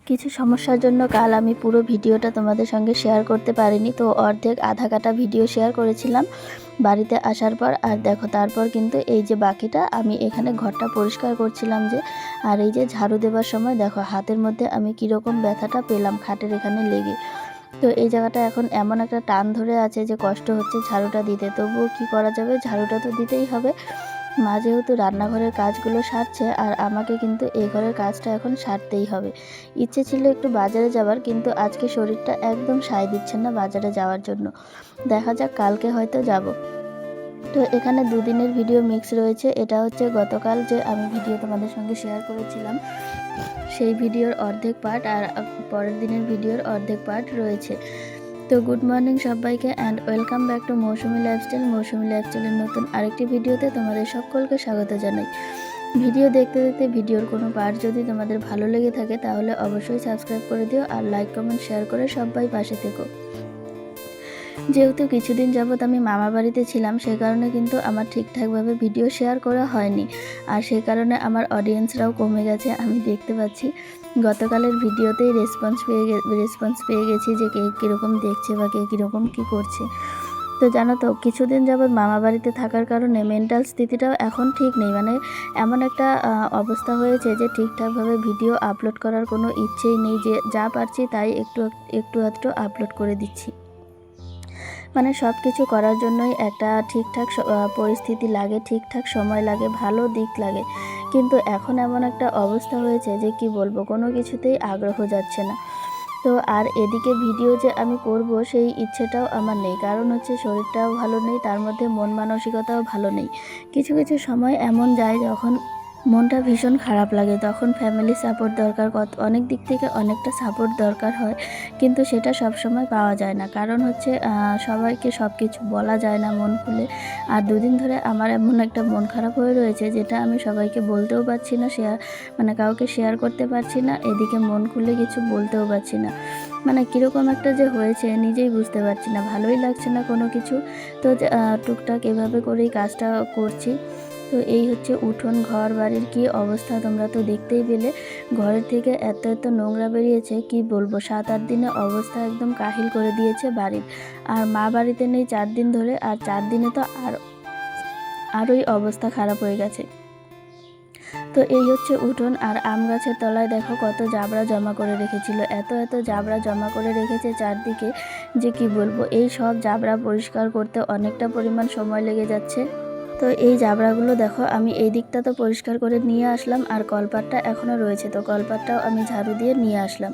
কিছু সমস্যার জন্য কাল আমি পুরো ভিডিওটা তোমাদের সঙ্গে শেয়ার করতে পারিনি, তো অর্ধেক আধা কাটা ভিডিও শেয়ার করেছিলাম বাড়িতে আসার পর। আর দেখো তারপর কিন্তু এই যে বাকিটা আমি এখানে ঘরটা পরিষ্কার করছিলাম যে, আর এই যে ঝাড়ু দেওয়ার সময় দেখো হাতের মধ্যে আমি কীরকম ব্যথাটা পেলাম খাটের এখানে লেগে। তো এই জায়গাটা এখন এমন একটা টান ধরে আছে যে কষ্ট হচ্ছে ঝাড়ুটা দিতে, তবুও কি করা যাবে, ঝাড়ুটা তো দিতেই হবে। মা যেহেতু রান্নাঘরের কাজগুলো সারছে আর আমাকে কিন্তু এই ঘরের কাজটা এখন সারতেই হবে। ইচ্ছে ছিল একটু বাজারে যাওয়ার, কিন্তু আজকে শরীরটা একদম সায় দিচ্ছে না বাজারে যাওয়ার জন্য। দেখা যাক কালকে হয়তো যাব। তো এখানে দুদিনের ভিডিও মিক্স রয়েছে। এটা হচ্ছে গতকাল যে আমি ভিডিও তোমাদের সঙ্গে শেয়ার করেছিলাম সেই ভিডিওর অর্ধেক পার্ট, আর পরের দিনের ভিডিওর অর্ধেক পার্ট রয়েছে। তো গুড মর্নিং সবাইকে and welcome back to Mousumi lifestyle. Mousumi লাইফস্টাইলের নতুন আরেকটি ভিডিওতে তোমাদের সকলকে স্বাগত জানাই। ভিডিও দেখতে দেখতে ভিডিওর কোনো পার্ট যদি তোমাদের ভালো লেগে থাকে তাহলে অবশ্যই সাবস্ক্রাইব করে দিও, আর লাইক কমেন্ট শেয়ার করে সবাই পাশে থেকো। যেহেতু কিছুদিন যাবৎ আমি মামা বাড়িতে ছিলাম, সে কারণে কিন্তু আমার ঠিকঠাকভাবে ভিডিও শেয়ার করা হয়নি, আর সেই কারণে আমার অডিয়েন্সরাও কমে গেছে। আমি দেখতে পাচ্ছি গতকালের ভিডিওতেই রেসপন্স পেয়ে গেছি যে কে কীরকম দেখছে বা কে কীরকম কী করছে। তো জানো তো, কিছুদিন যাবৎ মামা বাড়িতে থাকার কারণে মেন্টাল স্থিতিটাও এখন ঠিক নেই। মানে এমন একটা অবস্থা হয়েছে যে ঠিকঠাকভাবে ভিডিও আপলোড করার কোনো ইচ্ছেই নেই, যে যা পারছি তাই একটু আধটু আপলোড করে দিচ্ছি। মানে সব কিছু করার জন্যই একটা ঠিকঠাক পরিস্থিতি লাগে, ঠিকঠাক সময় লাগে, ভালো দিক লাগে, কিন্তু এখন এমন একটা অবস্থা হয়েছে যে কি বলবো, কোনো কিছুতেই আগ্রহ যাচ্ছে না। তো আর এদিকে ভিডিও যে আমি করব সেই ইচ্ছেটাও আমার নেই, কারণ হচ্ছে শরীরটাও ভালো নেই, তার মধ্যে মন মানসিকতাও ভালো নেই। কিছু কিছু সময় এমন যায় যখন মনটা ভীষণ খারাপ লাগে, তখন ফ্যামিলি সাপোর্ট দরকার, অনেক দিক থেকে অনেকটা সাপোর্ট দরকার হয়, কিন্তু সেটা সব সময় পাওয়া যায় না। কারণ হচ্ছে সবাইকে সব কিছু বলা যায় না মন খুলে। আর দুদিন ধরে আমার এমন একটা মন খারাপ হয়ে রয়েছে যেটা আমি সবাইকে বলতেও পারছি না, মানে কাউকে শেয়ার করতে পারছি না, এদিকে মন খুলে কিছু বলতেও পারছি না। মানে কীরকম একটা যে হয়েছে নিজেই বুঝতে পারছি না, ভালোই লাগছে না কোনো কিছু। তো টুকটাক এভাবে করেই কাজটা করছি। তো এই হচ্ছে উঠোন, ঘর বাড়ির কী অবস্থা তোমরা তো দেখতেই পেলে। ঘরের থেকে এত নোংরা বেরিয়েছে, কি বলবো, 7-8 দিনে অবস্থা একদম কাহিল করে দিয়েছে বাড়ির। আর মা বাড়িতে নেই 4 দিন ধরে, আর 4 দিনে তো আরোই অবস্থা খারাপ হয়ে গেছে। তো এই হচ্ছে উঠোন, আর আম গাছের তলায় দেখো কত জাবড়া জমা করে রেখেছিল, এত জাবড়া জমা করে রেখেছে চারদিকে যে কি বলবো। এই সব জাবড়া পরিষ্কার করতে অনেকটা পরিমাণ সময় লেগে যাচ্ছে। তো এই জাবড়াগুলো দেখো আমি এই দিকটা তো পরিষ্কার করে নিয়ে আসলাম, আর কলপাটটা এখনও রয়েছে, তো কলপাটটাও আমি ঝাড়ু দিয়ে নিয়ে আসলাম।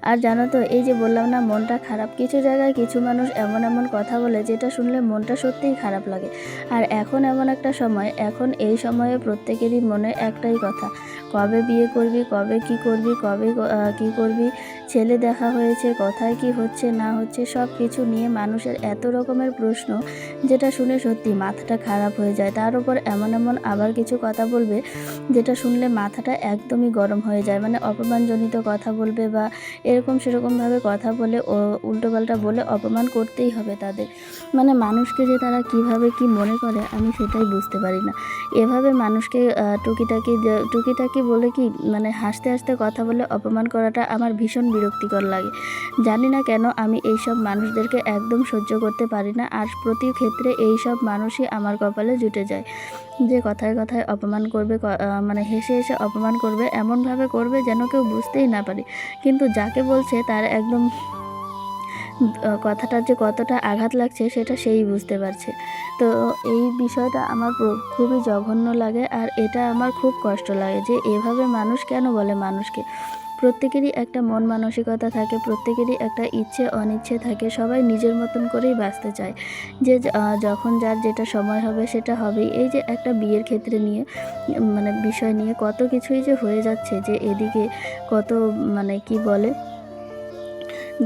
আর জানো তো, এই যে বললাম না মনটা খারাপ, কিছু জায়গায় কিছু মানুষ এমন কথা বলে যেটা শুনলে মনটা সত্যিই খারাপ লাগে। আর এখন এমন একটা সময়, এখন এই সময়ে প্রত্যেকেরই মনে একটাই কথা, কবে বিয়ে করবি, কবে কি করবি, কবে কি করবি, ছেলে দেখা হয়েছে, কোথায় কি হচ্ছে না হচ্ছে, সব কিছু নিয়ে মানুষের এত রকমের প্রশ্ন, যেটা শুনে সত্যি মাথাটা খারাপ হয়ে যায়। তার উপর এমন আবার কিছু কথা বলবে যেটা শুনলে মাথাটা একদমই গরম হয়ে যায়। মানে অপমানজনিত কথা বলবে বা এরকম সেরকমভাবে কথা বলে উল্টোপাল্টা বলে অপমান করতেই হবে তাদের। মানে মানুষকে যে তারা কিভাবে কি মনে করে আমি সেটাই বুঝতে পারি না। এভাবে মানুষকে টুকিটাকি বলে কি, মানে হাসতে হাসতে কথা বলে অপমান করাটা আমার ভীষণ বিরক্তিকর লাগে। জানি না কেন আমি এইসব মানুষদেরকে একদম সহ্য করতে পারি না, আর প্রতি ক্ষেত্রে এইসব মানুষই আমার কপালে জুটে যায়, যে কথায় কথায় অপমান করবে, মানে হেসে হেসে অপমান করবে, এমনভাবে করবে যেন কেউ বুঝতেই না পারে, কিন্তু যাকে বলছে তার একদম কথাটা যে কতটা আঘাত লাগছে সেটা সেই বুঝতে পারছে। তো এই বিষয়টা আমার খুবই জঘন্য লাগে, আর এটা আমার খুব কষ্ট লাগে যে এভাবে মানুষ কেন বলে মানুষকে। প্রত্যেকেরই একটা মন মানসিকতা থাকে, প্রত্যেকেরই একটা ইচ্ছে অনিচ্ছে থাকে, সবাই নিজের মতন করেই বাঁচতে চায়, যে যখন যার যেটা সময় হবে সেটা হবেই। এই যে একটা বিয়ের ক্ষেত্রে নিয়ে, মানে বিষয় নিয়ে কত কিছুই যে হয়ে যাচ্ছে, যে এদিকে কত মানে কি বলে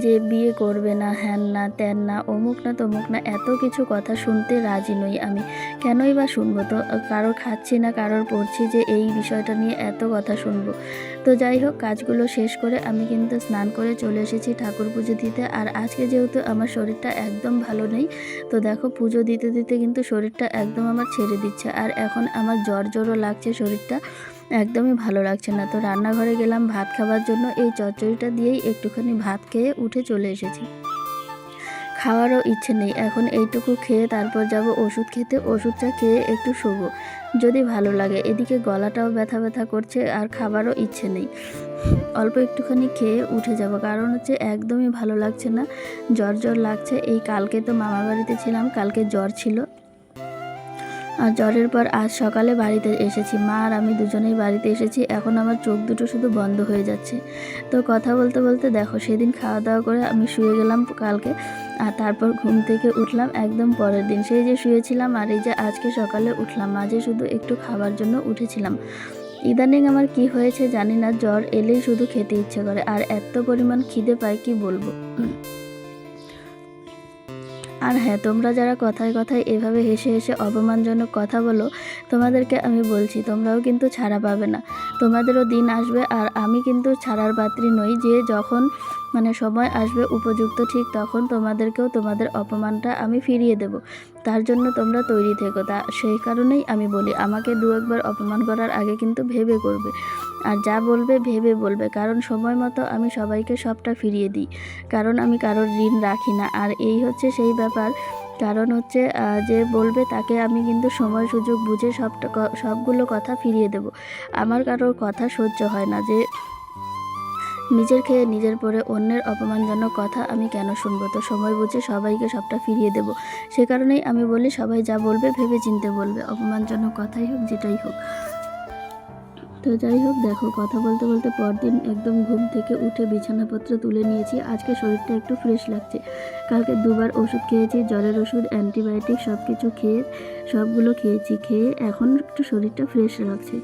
যে বিয়ে করবে না, হ্যান না ত্যান না, অমুক না তমুক না, এত কিছু কথা শুনতে রাজি নই আমি। কেনই বা শুনবো? তো কারোর খাচ্ছি না, কারোর পড়ছি যে এই বিষয়টা নিয়ে এত কথা শুনবো। তো যাই হোক, কাজগুলো শেষ করে আমি কিন্তু স্নান করে চলে এসেছি ঠাকুর পুজো দিতে। আর আজকে যেহেতু আমার শরীরটা একদম ভালো নেই, তো দেখো পুজো দিতে দিতে কিন্তু শরীরটা একদম আমার ছেড়ে দিচ্ছে, আর এখন আমার জ্বরও লাগছে শরীরটা। একদমই ভালো লাগছে না। তো রান্নাঘরে গেলাম ভাত খাবার জন্য, এই চচ্চড়িটা দিয়েই একটুখানি ভাত খেয়ে উঠে চলে এসেছি। খাওয়ারও ইচ্ছে নেই, এখন এইটুকু খেয়ে তারপর যাব ওষুধ খেতে, ওষুধটা খেয়ে একটু শোবো যদি ভালো লাগে। এদিকে গলাটাও ব্যথা ব্যথা করছে আর খাবারও ইচ্ছে নেই, অল্প একটুখানি খেয়ে উঠে যাব, কারণ হচ্ছে একদমই ভালো লাগছে না, জ্বর জ্বর লাগছে। এই কালকে তো মামা বাড়িতে ছিলাম, কালকে জ্বর ছিল, আর জ্বরের পর আজ সকালে বাড়িতে এসেছি, মা আর আমি দুজনেই বাড়িতে এসেছি। এখন আমার চোখ দুটো শুধু বন্ধ হয়ে যাচ্ছে। তো কথা বলতে বলতে দেখো সেদিন খাওয়া দাওয়া করে আমি শুয়ে গেলাম কালকে, আর তারপর ঘুম থেকে উঠলাম একদম পরের দিন, সেই যে শুয়েছিলাম আর এই যে আজকে সকালে উঠলাম, মাঝে শুধু একটু খাবার জন্য উঠেছিলাম। ইদানিং আমার কি হয়েছে জানি না, জ্বর এলেই শুধু খেতে ইচ্ছে করে আর এত পরিমাণ খিদে পায় কি বলবো। আর হ্যাঁ, তোমরা যারা কথায় কথায় এভাবে হেসে হেসে অপমানজনক কথা বলো, তোমাদেরকে আমি বলছি তোমরাও কিন্তু ছাড়া পাবে না, তোমাদেরও দিন আসবে। আর আমি কিন্তু ছাড়ার পাত্রী নই, যে যখন সময় আসবে উপযুক্ত ঠিক তখন তোমাদেরকেও তোমাদের অপমানটা আমি ফিরিয়ে দেব, তার জন্য তোমরা তৈরি থেকো। সেই কারণেই আমি বলি, আমাকে দু একবার অপমান করার আগে কিন্তু ভেবে করবে, আর যা বলবে ভেবে বলবে, কারণ সময় মতো আমি সবাইকে সবটা ফিরিয়ে দিই, কারণ আমি কারোর ঋণ রাখি না। আর এই হচ্ছে সেই ব্যাপার, কারণ হচ্ছে যে বলবে তাকে আমি কিন্তু সময় সুযোগ বুঝে সবগুলো কথা ফিরিয়ে দেব। আমার কারোর কথা সহ্য হয় না, যে নিজের খেয়ে নিজের পরে অন্যের অপমানজনক কথা আমি কেন শুনবো। তো সময় বুঝে সবাইকে সবটা ফিরিয়ে দেব, সে কারণেই আমি বলি সবাই যা বলবে ভেবে চিনতে বলবে, অপমানজনক কথাই হোক যেটাই হোক। তো যাই হোক, দেখো কথা বলতে বলতে পরদিন একদম ঘুম থেকে উঠে বিছানাপত্র তুলে নিয়েছি, আজকে শরীরটা একটু ফ্রেশ লাগছে। কালকে দুবার ওষুধ খেয়েছি, জ্বরের ওষুধ, অ্যান্টিবায়োটিক সব কিছু সবগুলো খেয়েছি, খেয়ে এখন একটু শরীরটা ফ্রেশ লাগছে।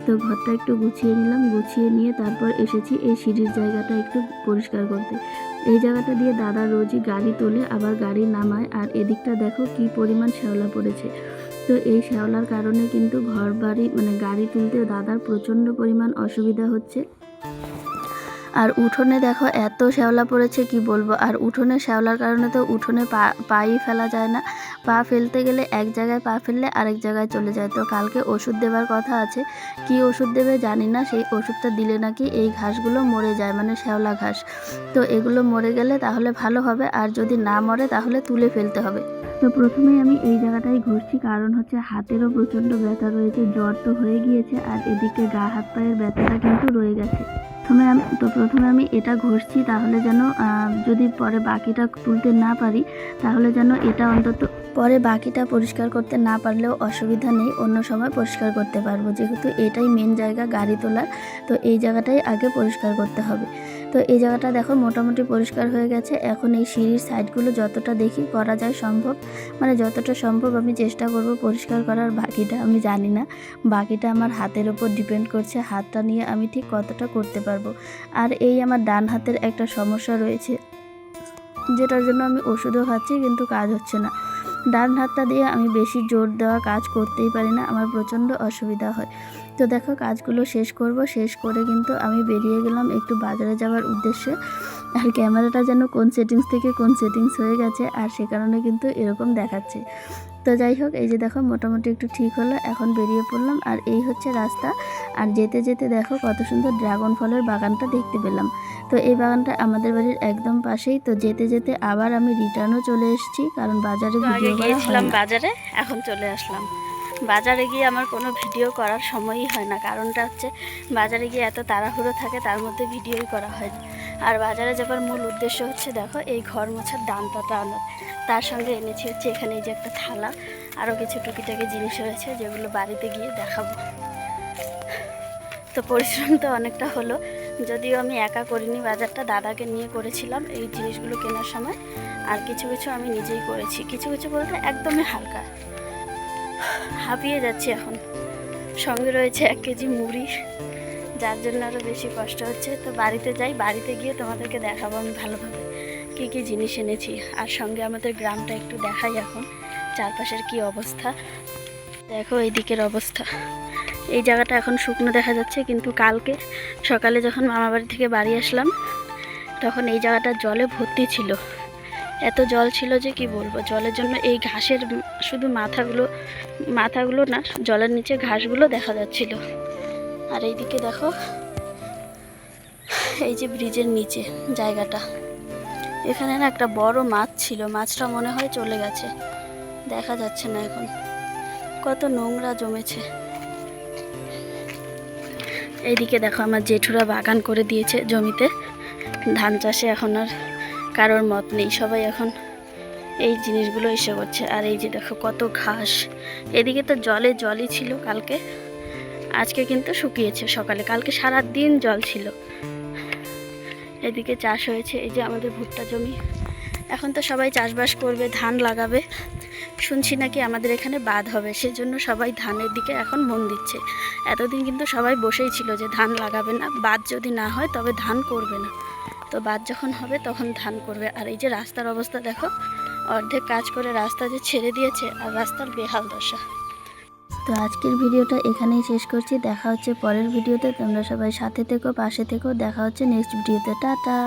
তো ঘরটা একটু গুছিয়ে নিলাম, গুছিয়ে নিয়ে তারপর এসেছি এই সিঁড়ির জায়গাটা একটু পরিষ্কার করতে। এই জায়গাটা দিয়ে দাদা রোজই গাড়ি তোলে আবার গাড়ি নামায়, আর এদিকটা দেখো কি পরিমাণ শ্যাওলা পড়েছে। তো এই শ্যাওলার কারণে কিন্তু ঘর বাড়ি গাড়ি তুলতে দাদার প্রচণ্ড পরিমাণ অসুবিধা হচ্ছে। আর উঠোনে দেখো এত শ্যাওলা পড়েছে কি বলবো, আর উঠোনে শ্যাওলার কারণে তো উঠোনে পাই ফেলা যায় না, পা ফেলতে গেলে এক জায়গায় পা ফেললে আরেক জায়গায় চলে যায়। তো কালকে ওষুধ দেবার কথা আছে, কি ওষুধ দেবে জানি না, সেই ওষুধটা দিলে নাকি এই ঘাসগুলো মরে যায়, শ্যাওলা ঘাস। তো এগুলো মরে গেলে তাহলে ভালো হবে, আর যদি না মরে তাহলে তুলে ফেলতে হবে। তো প্রথমেই আমি এই জায়গাটাই ঘষছি, কারণ হচ্ছে হাতেরও প্রচণ্ড ব্যথা রয়েছে, জ্বর তো হয়ে গিয়েছে, আর এদিকে গা হাত পায়ের ব্যথাটা কিন্তু রয়ে গেছে। প্রথমে আমি এটা ঘষছি, তাহলে যেন যদি পরে বাকিটা তুলতে না পারি তাহলে যেন এটা অন্তত পরে বাকিটা পরিষ্কার করতে না পারলেও অসুবিধা নেই, অন্য সময় পরিষ্কার করতে পারবো, যেহেতু এটাই মেন জায়গা গাড়ি তোলার। তো এই জায়গাটাই আগে পরিষ্কার করতে হবে। তো এই জায়গাটা দেখো মোটামুটি পরিষ্কার হয়ে গেছে। এখন এই সিঁড়ির সাইডগুলো যতটা দেখি করা যায় সম্ভব, যতটা সম্ভব আমি চেষ্টা করব পরিষ্কার করার। বাকিটা আমি জানি না, বাকিটা আমার হাতের ওপর ডিপেন্ড করছে, হাতটা নিয়ে আমি ঠিক কতটা করতে পারবো। আর এই আমার ডান হাতের একটা সমস্যা রয়েছে, যেটার জন্য আমি ওষুধও খাচ্ছি কিন্তু কাজ হচ্ছে না। ডান হাতটা দিয়ে আমি বেশি জোর দেওয়া কাজ করতেই পারি না, আমার প্রচণ্ড অসুবিধা হয়। তো দেখো কাজগুলো শেষ করব, শেষ করে কিন্তু আমি বেরিয়ে গেলাম একটু বাজারে যাওয়ার উদ্দেশ্যে। আর ক্যামেরাটা যেন কোন সেটিংস থেকে কোন সেটিংস হয়ে গেছে, আর সে কারণে কিন্তু এরকম দেখাচ্ছে। তো যাই হোক, এই যে দেখো মোটামুটি একটু ঠিক হলো, এখন বেরিয়ে পড়লাম। আর এই হচ্ছে রাস্তা, আর যেতে যেতে দেখো কত সুন্দর ড্রাগন ফলের বাগানটা দেখতে পেলাম। তো এই বাগানটা আমাদের বাড়ির একদম পাশেই। তো যেতে যেতে আবার আমি রিটার্নও চলে এসেছি, কারণ বাজারে ভিডিও করা হয় না। বাজারে এখন চলে আসলাম। বাজারে গিয়ে আমার কোনো ভিডিও করার সময়ই হয় না, কারণটা হচ্ছে বাজারে গিয়ে এত তাড়াহুড়ো থাকে, তার মধ্যে ভিডিওই করা হয় না। আর বাজারে যাবার মূল উদ্দেশ্য হচ্ছে দেখো এই ঘর মোছার দামটা আনার, তার সঙ্গে এনেছি হচ্ছে এখানে এই যে একটা থালা, আরও কিছু টুকিটাকি জিনিস রয়েছে যেগুলো বাড়িতে গিয়ে দেখাবো। তো পরিশ্রম তো অনেকটা হলো, যদিও আমি একা করিনি, বাজারটা দাদাকে নিয়ে করেছিলাম এই জিনিসগুলো কেনার সময়, আর কিছু কিছু আমি নিজেই করেছি, কিছু কিছু বলতে একদমই হালকা। হাঁপিয়ে যাচ্ছি এখন, সঙ্গে রয়েছে 1 কেজি মুড়ি, যার জন্য আরও বেশি কষ্ট হচ্ছে। তো বাড়িতে যাই, বাড়িতে গিয়ে তোমাদেরকে দেখাবো আমি ভালোভাবে কী কী জিনিস এনেছি, আর সঙ্গে আমাদের গ্রামটা একটু দেখাই এখন চারপাশের কি অবস্থা। দেখো এই দিকের অবস্থা, এই জায়গাটা এখন শুকনো দেখা যাচ্ছে, কিন্তু কালকে সকালে যখন মামাবাড়ি থেকে বাড়ি আসলাম তখন এই জায়গাটা জলে ভর্তি ছিল, এত জল ছিল যে কি বলবো। জলের জন্য এই ঘাসের শুধু মাথাগুলো না, জলের নিচে ঘাসগুলো দেখা যাচ্ছিল। আর এইদিকে দেখো এই যে ব্রিজের নিচে জায়গাটা, এখানে না একটা বড় মাছ ছিল, মাছটা মনে হয় চলে গেছে, দেখা যাচ্ছে না এখন, কত নোংরা জমেছে। এইদিকে দেখো আমার জেঠুরা বাগান করে দিয়েছে জমিতে, ধান চাষে এখন আর কারোর মত নেই, সবাই এখন এই জিনিসগুলো এসে করছে। আর এই যে দেখো কত ঘাস, এদিকে তো জলই ছিল কালকে, আজকে কিন্তু শুকিয়েছে সকালে, কালকে সারা দিন জল ছিল। এদিকে চাষ হয়েছে, এই যে আমাদের ভুট্টা জমি, এখন তো সবাই চাষবাস করবে, ধান লাগাবে, শুনছি নাকি আমাদের এখানে বাঁধ হবে, সেজন্য সবাই ধানের দিকে এখন মন দিচ্ছে। এতদিন কিন্তু সবাই বসেই ছিল যে ধান লাগাবে না, বাঁধ যদি না হয় তবে ধান করবে না, তো বাঁধ যখন হবে তখন ধান করবে। আর এই যে রাস্তার অবস্থা দেখো, অর্ধেক কাজ করে রাস্তা যে ছেড়ে দিয়েছে, আর রাস্তার বেহাল দশা। তো আজকের ভিডিওটা এখানেই শেষ করছি, দেখা হচ্ছে পরের ভিডিওতে, তোমরা সবাই সাথে থেকো, পাশে থেকো, দেখা হচ্ছে নেক্সট ভিডিওতে, টাটা।